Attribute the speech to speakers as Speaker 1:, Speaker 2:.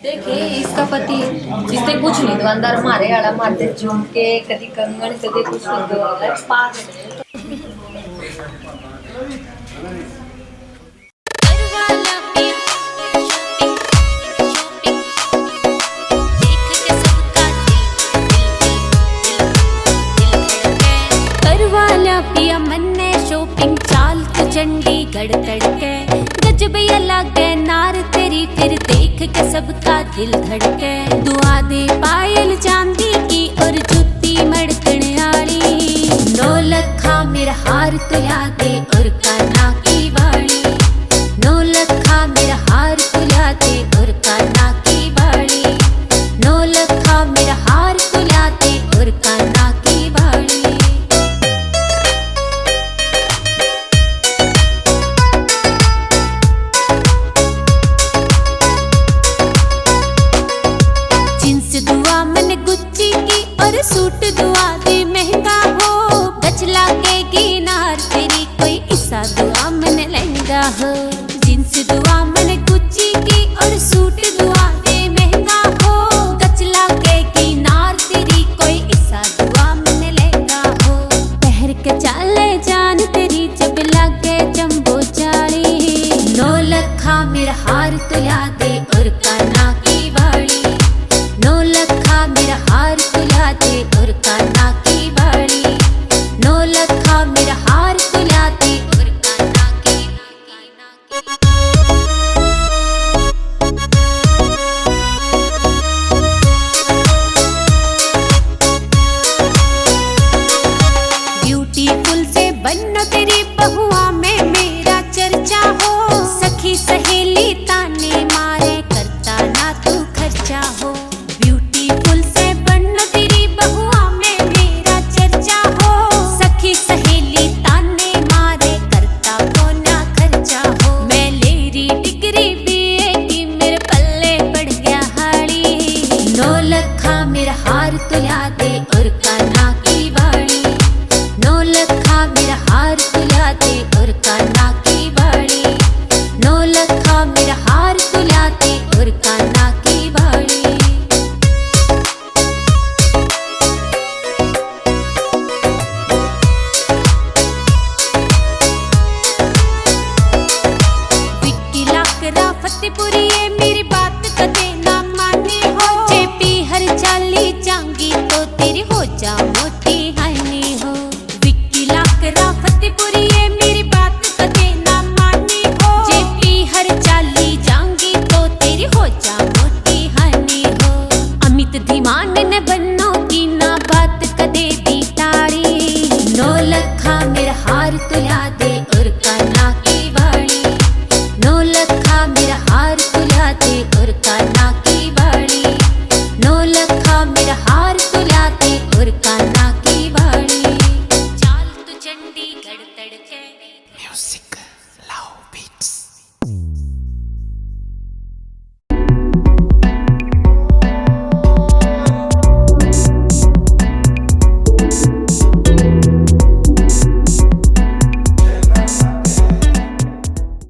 Speaker 1: देखिए इसका पति जिसने कुछ नहीं दुकानदार मारे आला मारते झुमके कभी कंगन कभी कुछ
Speaker 2: शॉपिंग चाल तो चंडीगढ़ तड़के गजब ये लागे नार तेरी फिर देख के सबका दिल धड़के दुआ दे पायल चांदी की और जुत्ती मड़कण आली 9 लखा मेरा हार तुला दे और काना की बाड़ी 9 लखा मेरा हार तुला दे और काना की बाड़ी 9 लखा मेरा हार तुला दे और काना की बाड़ी। सूट दुआ दे महंगा हो गचला के गिनार तेरी कोई इसा दुआ मन लहंगा हो जींस दुआ मन गुच्ची की और सूट दुआ दे महंगा हो गचला के गिनार तेरी कोई इसा दुआ मन लहंगा हो पहर के चाले जान तेरी जब लागे जंबो चाली 9 लखा मेरा हार तुला दे और काना की बाड़ी 9 लखा मेरा हार तुला दे और काना की बाड़ी 9 लखा मेरा हार तुला दे और काना की ब्यूटीफुल से बनो तेरी बहुआ में मेरा चर्चा हो सखी सहेली ताने मारे करता ना तू खर्चा हो ब्यूटीफुल से बनो तेरी बहुआ में मेरा चर्चा हो सखी सहेली ताने मारे करता को ना खर्चा हो मैं लेरी डिग्री बीए की मेरे पल्ले पड़ गया हाड़ी 9 लखा मेरा हार तुला दे और काना की बाड़ी 9 लखा मेरा हार तुला दे और काना की बाड़ी 9 लखा मेरा हार तुला दे और काना की बाड़ी। फतेहपुरी ये मेरी बात कदे ना माने हो जेपी हर चाली जांगी तो तेरी हो जा मोटी हानी हो विक्की लाकरा फतेहपुरी ये मेरी बात कदे ना माने हो जेपी हर चाली जांगी तो तेरी हो जा मोटी हानी हो अमित धीमान ने बन्नो की ना बात कदे भी टाड़ी 9 लखा मेरा हार तुला दे